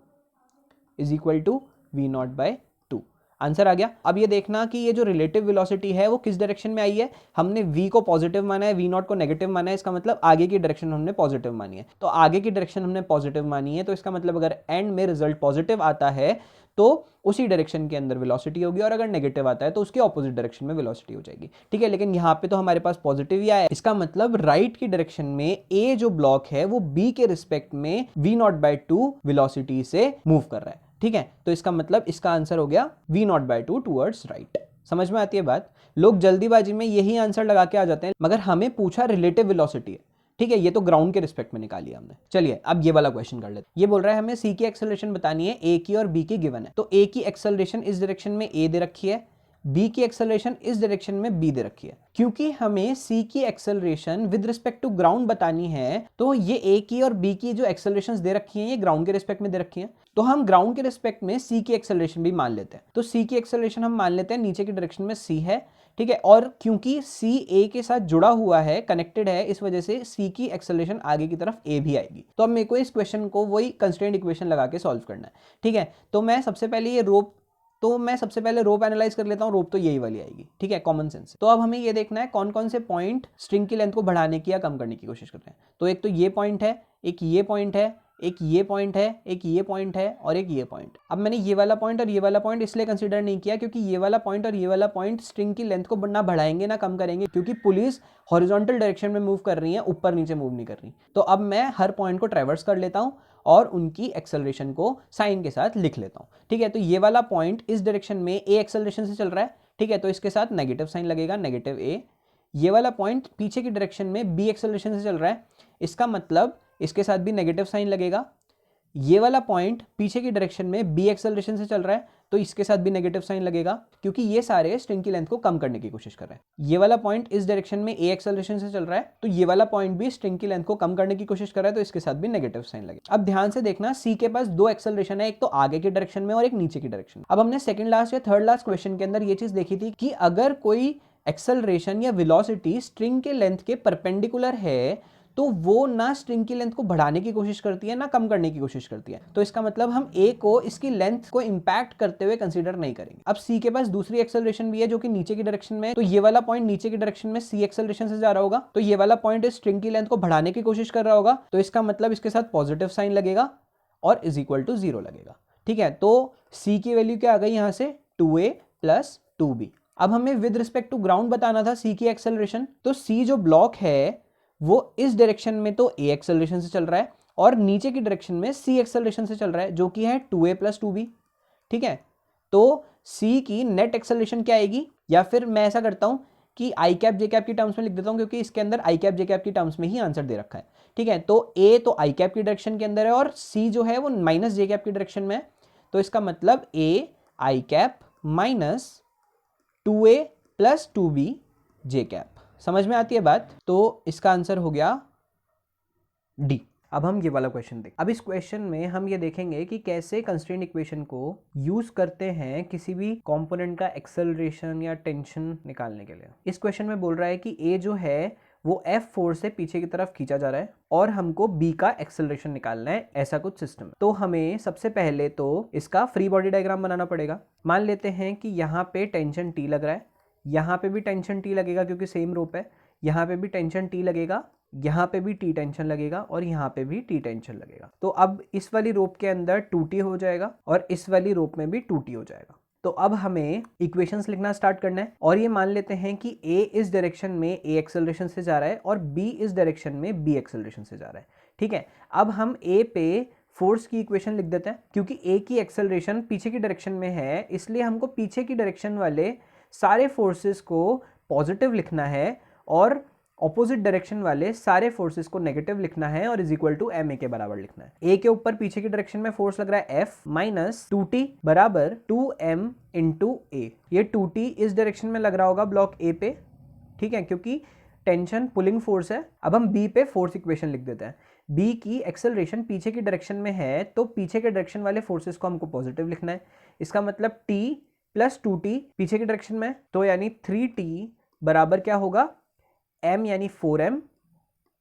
[SPEAKER 1] is equal to v nought by 2। Answer आ गया। अब ये देखना कि ये जो रिलेटिव वेलोसिटी है वो किस डायरेक्शन में आई है। हमने v को पॉजिटिव माना है, v नॉट को नेगेटिव माना है, इसका मतलब आगे की डायरेक्शन हमने पॉजिटिव मानी है। तो आगे की डायरेक्शन हमने पॉजिटिव मानी है, तो इसका मतलब अगर एंड में रिजल्ट पॉजिटिव आता है तो उसी डायरेक्शन के अंदर वेलोसिटी होगी, और अगर नेगेटिव आता है तो उसके ऑपोजिट डायरेक्शन में वेलोसिटी हो जाएगी। ठीक है, लेकिन यहाँ पे तो हमारे पास पॉजिटिव ही आया है, इसका मतलब राइट की डायरेक्शन में a जो ब्लॉक है वो b के रिस्पेक्ट में v नॉट बाय 2 वेलोसिटी से मूव कर रहा है। ठीक है, तो इसका मतलब इसका आंसर हो गया v naught by 2 towards right. समझ में आती है बात। लोग जल्दीबाजी में यही आंसर लगा के आ जाते हैं, मगर हमें पूछा रिलेटिव वेलोसिटी है। ठीक है, ये तो ग्राउंड के रिस्पेक्ट में निकाली हमने। चलिए अब ये वाला क्वेश्चन कर लेते हैं। ये बोल रहा है हमें c की एक्सेलरेशन बतानी है, a की और b की गिवन है। तो a की एक्सेलरेशन इस डायरेक्शन में a दे रखी है, b की एक्सेलरेशन इस डायरेक्शन में b दे रखी है। क्योंकि हमें c की acceleration with respect to ground बतानी है, तो ये a की और b की जो एक्सेलरेशंस दे रखी हैं ये ग्राउंड के रिस्पेक्ट में दे रखी हैं, तो हम ग्राउंड के रिस्पेक्ट में c की एक्सेलरेशन भी मान लेते हैं। तो c की एक्सेलरेशन हम मान लेते हैं नीचे की डायरेक्शन में c है, ठीक है, और क्योंकि सी ए के साथ जुड़ा हुआ है, कनेक्टेड है, इस वजह से सी की एक्सेलरेशन आगे की तरफ ए भी आएगी। तो अब मेरे को इस क्वेश्चन को वही कंस्ट्रेंट इक्वेशन लगा के सॉल्व करना है। ठीक है, तो मैं सबसे पहले रोप एनालाइज कर लेता हूँ। रोप तो यही वाली आएगी। ठीक है, कॉमन सेंस। तो अब हमें ये देखना है कौन कौन से पॉइंट स्ट्रिंग की लेंथ को बढ़ाने की या कम करने की कोशिश करते हैं। तो एक तो ये पॉइंट है, एक ये पॉइंट है, एक ये पॉइंट है, एक ये पॉइंट है और एक ये पॉइंट। अब मैंने ये वाला पॉइंट और ये वाला पॉइंट इसलिए कंसीडर नहीं किया क्योंकि ये वाला पॉइंट और ये वाला पॉइंट स्ट्रिंग की लेंथ को ना बढ़ाएंगे ना कम करेंगे, क्योंकि पुलिस हॉरिजॉन्टल डायरेक्शन में मूव कर रही है, ऊपर नीचे मूव नहीं कर रही। तो अब मैं हर पॉइंट को ट्रैवर्स कर लेता हूं और उनकी एक्सेलरेशन को साइन के साथ लिख लेता हूं। ठीक है, तो ये वाला पॉइंट इस डायरेक्शन में ए एक्सेलरेशन से चल रहा है। ठीक है, तो इसके साथ नेगेटिव साइन लगेगा, नेगेटिव ए। ये वाला पॉइंट पीछे की डायरेक्शन में बी एक्सेलरेशन से चल रहा है, इसका मतलब इसके साथ भी नेगेटिव साइन लगेगा। ये वाला पॉइंट पीछे की डायरेक्शन में बी एक्सेलरेशन से चल रहा है, तो इसके साथ भी नेगेटिव साइन लगेगा, क्योंकि ये सारे स्ट्रिंग की लेंथ को कम करने की कोशिश कर रहे हैं। ये वाला पॉइंट इस डायरेक्शन में ए एक्सेलरेशन से चल रहा है, तो ये वाला पॉइंट भी स्ट्रिंग की लेंथ को कम करने की कोशिश कर रहा है, तो इसके साथ भी नेगेटिव साइन लगेगा। अब ध्यान से देखना, सी के पास दो एक्सेलरेशन है, एक तो आगे की डायरेक्शन में और एक नीचे की डायरेक्शन। अब हमने सेकंड लास्ट या थर्ड लास्ट क्वेश्चन के अंदर ये चीज देखी थी कि अगर कोई एक्सेलरेशन या वेलोसिटी स्ट्रिंग के लेंथ के परपेंडिकुलर है तो वो ना स्ट्रिंग की लेंथ को बढ़ाने की कोशिश करती है ना कम करने की कोशिश करती है। तो इसका मतलब हम ए को इसकी लेंथ को इंपैक्ट करते हुए कंसीडर नहीं करेंगे। अब सी के पास दूसरी एक्सेलरेशन भी है जो कि नीचे की डायरेक्शन में है, तो ये वाला पॉइंट नीचे की डायरेक्शन में सी एक्सेलरेशन से जा रहा होगा, तो ये वाला पॉइंट इस स्ट्रिंग की लेंथ को बढ़ाने की कोशिश कर रहा होगा, तो इसका मतलब इसके साथ पॉजिटिव साइन लगेगा और इज इक्वल टू 0 लगेगा। ठीक है, तो सी की वैल्यू क्या आ गई यहाँ से 2a + 2b। अब हमें विद रिस्पेक्ट टू ग्राउंड बताना था सी की एक्सेलरेशन, तो सी जो ब्लॉक है वो इस डायरेक्शन में तो ए एक्सेलरेशन से चल रहा है और नीचे की डायरेक्शन में सी एक्सेलरेशन से चल रहा है, जो कि है 2a + 2b। ठीक है, तो सी की नेट एक्सेलरेशन क्या आएगी, या फिर मैं ऐसा करता हूं कि आई कैप जे कैप की टर्म्स में लिख देता हूं, क्योंकि इसके अंदर आई कैप जे कैप की टर्म्स में ही आंसर दे रखा है। ठीक है, तो ए तो आई कैप की डायरेक्शन के अंदर है और सी जो है वो माइनस जे कैप की डायरेक्शन में है, तो इसका मतलब ए आई कैप माइनस 2a + 2b जे कैप। समझ में आती है बात? तो इसका आंसर हो गया डी। अब हम ये वाला क्वेश्चन देखें। अब इस क्वेश्चन में हम ये देखेंगे कि कैसे कंस्ट्रेंट इक्वेशन को यूज करते हैं किसी भी कंपोनेंट का एक्सेलरेशन या टेंशन निकालने के लिए। इस क्वेश्चन में बोल रहा है कि ए जो है वो F फोर्स से पीछे की तरफ खींचा जा रहा है और हमको B का एक्सेलरेशन निकालना है, ऐसा कुछ सिस्टम। तो हमें सबसे पहले तो इसका फ्री बॉडी डायग्राम बनाना पड़ेगा। मान लेते हैं कि यहाँ पे टेंशन T लग रहा है, यहाँ पे भी टेंशन T लगेगा क्योंकि सेम रोप है, यहाँ पे भी टेंशन T लगेगा, यहाँ पे भी T टेंशन लगेगा और यहाँ पे भी T टेंशन लगेगा। तो अब इस वाली रोप के अंदर 2T हो जाएगा और इस वाली रोप में भी 2T हो जाएगा। तो अब हमें इक्वेशंस लिखना स्टार्ट करना है और ये मान लेते हैं कि A इस डायरेक्शन में A एक्सेलरेशन से जा रहा है और B इस डायरेक्शन में B एक्सेलरेशन से जा रहा है। ठीक है, अब हम A पे फोर्स की इक्वेशन लिख देते हैं, क्योंकि A की एक्सेलरेशन पीछे की डायरेक्शन में है, इसलिए हमको पीछे की डायरेक्शन वाले सारे फोर्सेस को पॉजिटिव लिखना है और ऑपोजिट डायरेक्शन वाले सारे फोर्सेस को नेगेटिव लिखना है और इज इक्वल टू ma के बराबर लिखना है। a के ऊपर पीछे की डायरेक्शन में फोर्स लग रहा है F माइनस 2t बराबर 2m इंटू a। ये 2t इस डायरेक्शन में लग रहा होगा ब्लॉक a पे, ठीक है, क्योंकि टेंशन पुलिंग फोर्स है। अब हम b पे फोर्स इक्वेशन लिख देते हैं। b की एक्सेलरेशन पीछे की डायरेक्शन में है, तो पीछे के डायरेक्शन वाले फोर्सेस को हमको पॉजिटिव लिखना है। इसका मतलब t + 2t पीछे की डायरेक्शन में, तो यानी 3t बराबर क्या होगा, m यानी 4m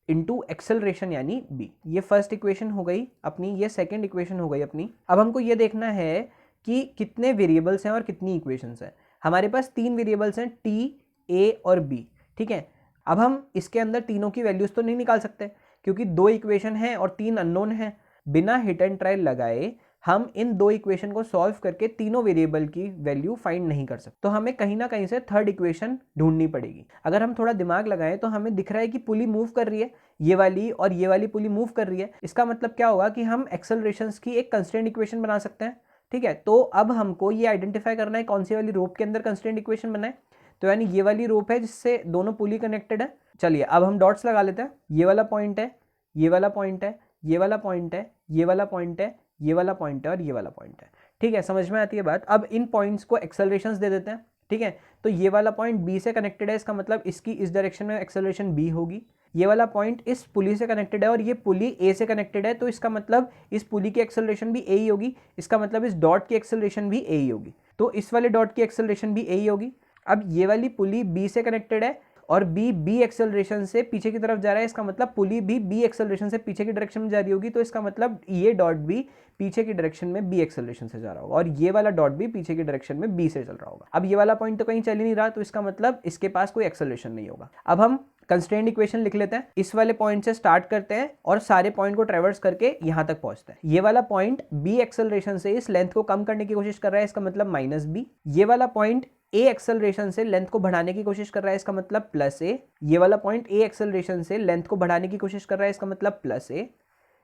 [SPEAKER 1] इंटू एक्सेलरेशन यानी b। ये फर्स्ट इक्वेशन हो गई अपनी, ये सेकंड इक्वेशन हो गई अपनी। अब हमको ये देखना है कि कितने वेरिएबल्स हैं और कितनी इक्वेशंस हैं। हमारे पास 3 वेरिएबल्स हैं t, a और b। ठीक है, अब हम इसके अंदर तीनों की वैल्यूज तो नहीं निकाल सकते क्योंकि 2 इक्वेशन हैं और 3 अननोन हैं। बिना हिट एंड ट्रायल लगाए हम इन 2 इक्वेशन को सॉल्व करके तीनों वेरिएबल की वैल्यू फाइंड नहीं कर सकते, तो हमें कहीं ना कहीं से थर्ड इक्वेशन ढूंढनी पड़ेगी। अगर हम थोड़ा दिमाग लगाएं तो हमें दिख रहा है कि पुली मूव कर रही है, ये वाली और ये वाली पुली मूव कर रही है। इसका मतलब क्या होगा कि हम एक्सेलरेशंस की एक कंस्ट्रेंट इक्वेशन बना सकते हैं। ठीक है, तो अब हमको ये आइडेंटिफाई करना है कौन सी वाली रोप के अंदर कंस्ट्रेंट इक्वेशन बनाए, तो यानी ये वाली रोप है जिससे दोनों पुली कनेक्टेड है। चलिए अब हम डॉट्स लगा लेते हैं। ये वाला पॉइंट है, ये वाला पॉइंट है, ये वाला पॉइंट है, ये वाला पॉइंट है, ये वाला पॉइंट है और ये वाला पॉइंट है। ठीक है, समझ में आती है बात। अब इन पॉइंट्स को एक्सेलरेशंस दे देते हैं। ठीक है, तो ये वाला पॉइंट B से कनेक्टेड है, इसका मतलब इसकी इस डायरेक्शन में एक्सेलरेशन B होगी। ये वाला पॉइंट इस पुली से कनेक्टेड है और ये पुली A से कनेक्टेड है, तो इसका मतलब इस पुली की एक्सेलरेशन भी A ही होगी। इसका मतलब इस डॉट की एक्सेलरेशन भी A ही होगी, तो इस वाले डॉट की एक्सेलरेशन भी A ही होगी। अब ये वाली पुली बी से कनेक्टेड है और बी एक्सेलरेशन से पीछे की तरफ जा रहा है, इसका मतलब पुली भी बी एक्सेलरेशन से पीछे की डायरेक्शन में जा रही होगी, तो इसका मतलब ये डॉट भी पीछे की डायरेक्शन में बी एक्सेलरेशन से जा रहा होगा और ये वाला डॉट भी पीछे की डायरेक्शन में बी से चल रहा होगा। अब ये वाला पॉइंट तो कहीं चल ही नहीं रहा, तो इसका मतलब इसके पास कोई एक्सेलरेशन नहीं होगा। अब हम कंस्ट्रेंट इक्वेशन लिख लेते हैं। इस वाले पॉइंट से स्टार्ट करते हैं और सारे पॉइंट को ट्रेवर्स करके यहां तक पहुंचते हैं। ये वाला पॉइंट बी एक्सेलरेशन से इस लेंथ को कम करने की कोशिश कर रहा है, इसका मतलब माइनस बी। ये वाला पॉइंट ए एक्सेलरेशन से लेंथ को बढ़ाने की कोशिश कर रहा है, इसका मतलब प्लस ए। ये वाला पॉइंट ए एक्सेलरेशन से लेंथ को बढ़ाने की कोशिश कर रहा है, इसका मतलब प्लस ए।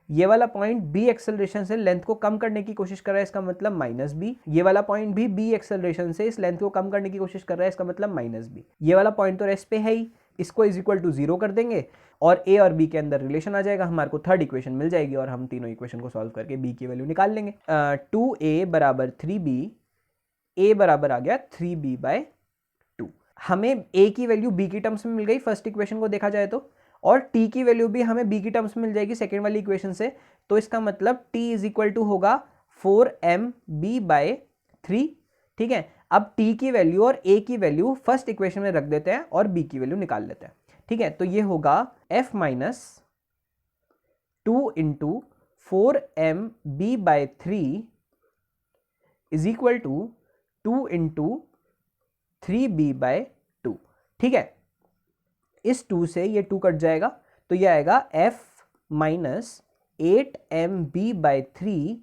[SPEAKER 1] ये वाला पॉइंट बी एक्सेलरेशन से लेंथ को कम करने की कोशिश कर रहा है, इसका मतलब माइनस बी। ये वाला पॉइंट भी बी एक्सेलरेशन से इस लेंथ को कम करने की कोशिश कर रहा है, इसका मतलब माइनस बी। ये वाला पॉइंट तो रेस्ट पे है ही, इसको इज इक्वल टू 0 कर देंगे और ए और बी के अंदर रिलेशन आ जाएगा, हमारे को थर्ड इक्वेशन मिल जाएगी और हम तीनों इक्वेशन को सॉल्व करके बी की वैल्यू निकाल लेंगे। 2a बराबर 3b, a बराबर आ गया 3b/2। हमें a की वैल्यू b की टर्म्स में मिल गई फर्स्ट इक्वेशन को देखा जाए तो, और t की वैल्यू भी हमें b की टर्म्स में मिल जाएगी सेकेंड वाली इक्वेशन से, तो इसका मतलब t इज इक्वल टू होगा 4mb/3। ठीक है, अब t की वैल्यू और a की वैल्यू फर्स्ट इक्वेशन में रख देते हैं और b की वैल्यू निकाल लेते हैं। ठीक है, तो ये होगा f minus 2 into 4mb/3 is equal to 2 into 3b/2। ठीक है, इस 2 से ये 2 कट जाएगा, तो ये आएगा f minus 8mb/3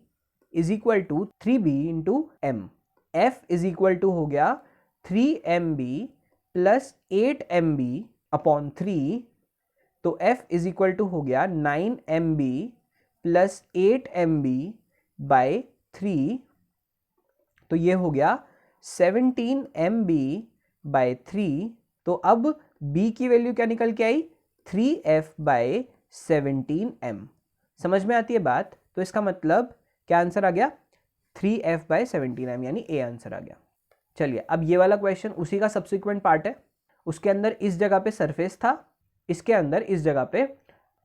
[SPEAKER 1] is equal to 3b into m। f is equal to हो गया 3mb प्लस 8mb/3, तो f इज इक्वल टू हो गया 9mb प्लस 8mb/3, तो ये हो गया 17mb/3। तो अब b की वैल्यू क्या निकल के आई, 3f/17m। समझ में आती है बात? तो इसका मतलब क्या आंसर आ गया, 3f/17m, यानी ए आंसर आ गया। चलिए, अब ये वाला क्वेश्चन उसी का सब्सिक्वेंट पार्ट है। उसके अंदर इस जगह पे सरफेस था, इसके अंदर इस जगह पे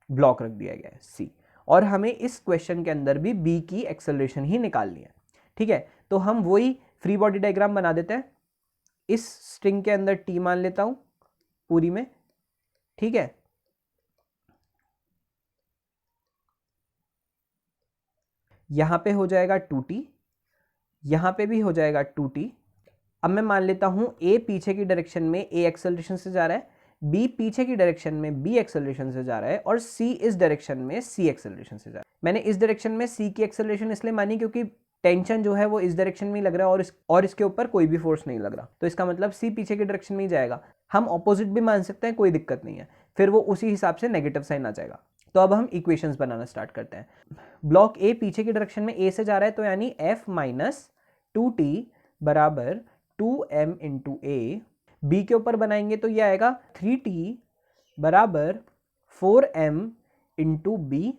[SPEAKER 1] ब्लॉक रख दिया गया है c, और हमें इस क्वेश्चन के अंदर भी b की एक्सेलरेशन ही निकालनी है। ठीक है, तो हम वही फ्री बॉडी डायग्राम बना देते हैं। इस स्ट्रिंग के अंदर t मान लेता हूं पूरी में। ठीक है, यहां पे हो जाएगा 2t, यहां पे भी हो जाएगा 2t। अब मैं मान लेता हूं a पीछे की डायरेक्शन में a एक्सेलरेशन से जा रहा है, b पीछे की डायरेक्शन में b एक्सेलरेशन से जा रहा है, और c इस डायरेक्शन में c एक्सेलरेशन से जा रहा है। मैंने इस डायरेक्शन में c की एक्सेलरेशन इसलिए मानी क्योंकि टेंशन जो है वो इस डायरेक्शन में ही लग रहा है और इसके ऊपर कोई भी फोर्स नहीं लग रहा, तो इसका मतलब c पीछे की डायरेक्शन में ही जाएगा। हम ऑपोजिट भी मान सकते हैं, कोई दिक्कत नहीं है, फिर वो उसी हिसाब से नेगेटिव साइन आ जाएगा। तो अब हम इक्वेशंस बनाना स्टार्ट करते हैं। ब्लॉक ए पीछे की डायरेक्शन में a से जा रहा है, तो यानी f माइनस 2t बराबर 2m इंटू ए। बी के ऊपर बनाएंगे तो ये आएगा 3t बराबर 4m इंटू बी,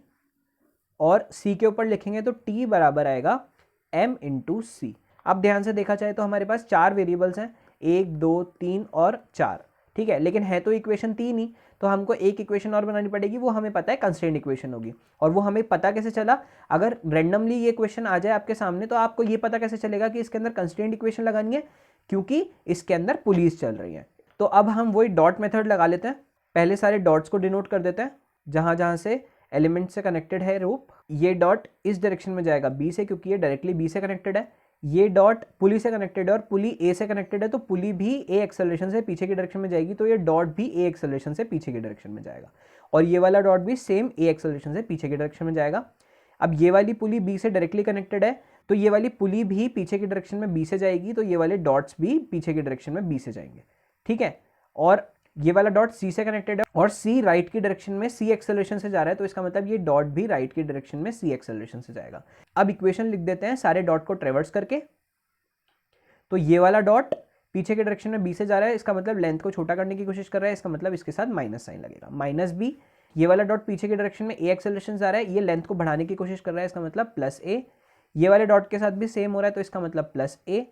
[SPEAKER 1] और सी के ऊपर लिखेंगे तो t बराबर आएगा m इंटू सी। अब ध्यान से देखा जाए तो हमारे पास 4 वेरिएबल्स हैं, 1 2 3 और 4। ठीक है, लेकिन है तो इक्वेशन 3 ही, तो हमको एक इक्वेशन और बनानी पड़ेगी, वो हमें पता है कंस्ट्रेंट इक्वेशन होगी। और वो हमें पता कैसे चला, अगर रेंडमली ये क्वेश्चन आ जाए आपके सामने तो आपको ये पता कैसे चलेगा कि इसके अंदर कंस्ट्रेंट इक्वेशन लगानी है, क्योंकि इसके अंदर पुलिस चल रही है। तो अब हम वही डॉट मेथड लगा लेते हैं। पहले सारे डॉट्स को डिनोट कर देते हैं जहां जहां से एलिमेंट से कनेक्टेड है रूप। ये डॉट इस डायरेक्शन में जाएगा बी से, क्योंकि ये डायरेक्टली बी से कनेक्टेड है। ये डॉट पुली से कनेक्टेड है और पुली ए से कनेक्टेड है, तो पुली भी ए एक्सेलरेशन से पीछे की डायरेक्शन में जाएगी, तो ये डॉट भी ए एक्सेलरेशन से पीछे की डायरेक्शन में जाएगा, और ये वाला डॉट भी सेम ए एक्सेलरेशन से पीछे की डायरेक्शन में जाएगा। अब ये वाली पुली बी से डायरेक्टली कनेक्टेड है, तो ये वाली पुली भी पीछे की डायरेक्शन में बी से जाएगी, तो ये वाले डॉट्स भी पीछे की डायरेक्शन में बी से जाएंगे। ठीक है, और ये वाला डॉट सी से कनेक्टेड है और सी राइट की डायरेक्शन में सी एक्सेलरेशन से जा रहा है, तो इसका मतलब ये डॉट भी राइट की डायरेक्शन में सी एक्सेलरेशन से जाएगा। अब इक्वेशन लिख देते हैं सारे डॉट को ट्रेवर्स करके। तो ये वाला डॉट पीछे के डायरेक्शन में बी से जा रहा है, इसका मतलब लेंथ को छोटा करने की कोशिश कर रहा है, इसका मतलब इसके साथ माइनस साइन लगेगा, माइनस बी। ये वाला डॉट पीछे की डायरेक्शन में ए एक्सेलरेशन जा रहा है, ये लेंथ को बढ़ाने की कोशिश कर रहा है, इसका मतलब प्लस ए। ये वाले डॉट के साथ भी सेम हो रहा है, तो इसका मतलब प्लस ए।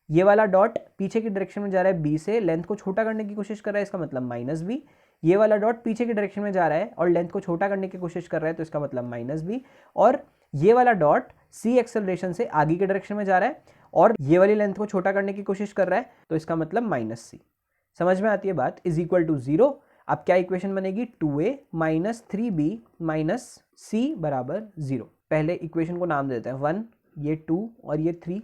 [SPEAKER 1] ये वाला डॉट पीछे की डायरेक्शन में जा रहा है बी से, लेंथ को छोटा करने की कोशिश कर रहा है, इसका मतलब माइनस बी। ये वाला डॉट पीछे की डायरेक्शन में जा रहा है और लेंथ को छोटा करने की कोशिश कर रहा है, तो इसका मतलब माइनस बी। और ये वाला डॉट सी एक्सेलरेशन से आगे की डायरेक्शन में जा रहा है और ये वाली लेंथ को छोटा करने की कोशिश कर रहा है, तो इसका मतलब -c। समझ में आती है बात? Is equal to 0। अब क्या इक्वेशन बनेगी? 2a minus 3b minus c बराबर 0। पहले इक्वेशन को नाम देते हैं 1, ये 2 और ये 3,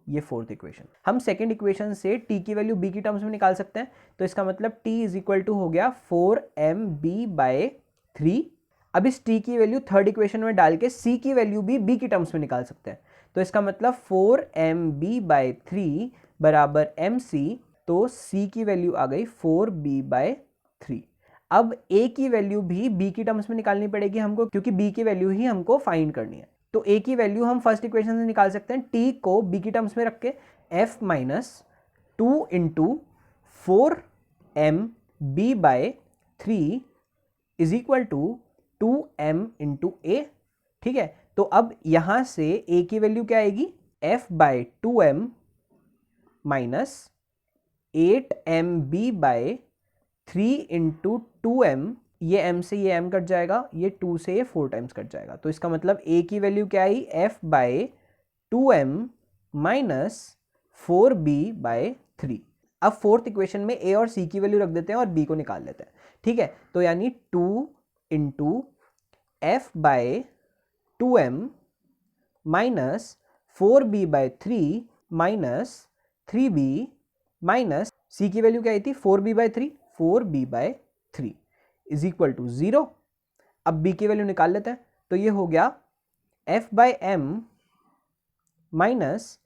[SPEAKER 1] ये फोर्थ इक्वेशन। हम सेकंड इक्वेशन से t की वैल्यू b की टर्म्स में निकाल सकते हैं, तो इसका मतलब t इज इक्वल टू हो गया 4mb/3। अब इस t की वैल्यू थर्ड इक्वेशन में डाल के c की वैल्यू भी b की टर्म्स में निकाल सकते हैं, तो इसका मतलब 4mb/3 बराबर mc, तो c की वैल्यू आ गई 4b/3। अब a की वैल्यू भी b की टर्म्स में निकालनी पड़ेगी हमको, क्योंकि b की वैल्यू ही हमको फाइंड करनी है। तो a की वैल्यू हम फर्स्ट इक्वेशन से निकाल सकते हैं, t को b की टर्म्स में रख के f minus 2 into 4mb/3 is equal to 2m into a। ठीक है, तो अब यहां से a की वैल्यू क्या आएगी? f/2m minus 8mb/3 into 2m, ये m से ये m कट जाएगा, ये 2 से ये 4 टाइम्स कट जाएगा, तो इसका मतलब a की वैल्यू क्या आई? f/2m minus 4b/3। अब फोर्थ इक्वेशन में a और c की वैल्यू रख देते हैं और b को निकाल लेते हैं। ठीक है, तो यानी 2 into f/2m minus 4b/3 minus 3b minus c की वैल्यू क्या आई थी? 4b/3, 4b/3 is equal to 0। अब b की वैल्यू निकाल लेते हैं, तो ये हो गया f/m minus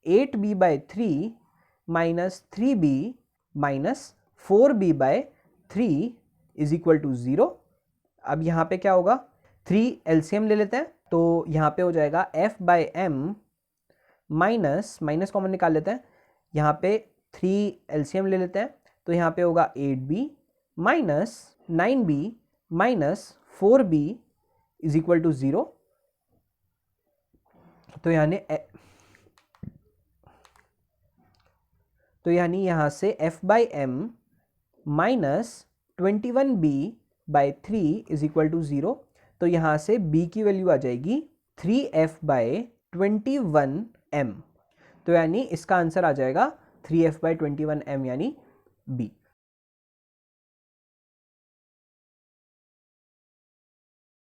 [SPEAKER 1] 8b/3 minus 3b minus 4b/3 is equal to 0। अब यहाँ पे क्या होगा? 3 एलसीएम ले लेते हैं, तो यहाँ पे हो जाएगा f/m माइनस माइनस कॉमन निकाल लेते हैं, यहाँ पे 3 एलसीएम ले लेते हैं, तो यहाँ पे होगा 8b minus 9b minus 4b is equal to 0। तो यानी यहाँ से f/m minus 21b/3 is equal to 0। तो यहाँ से b की वैल्यू आ जाएगी 3f/21m। तो यानी इसका आंसर आ जाएगा 3f/21m यानी b।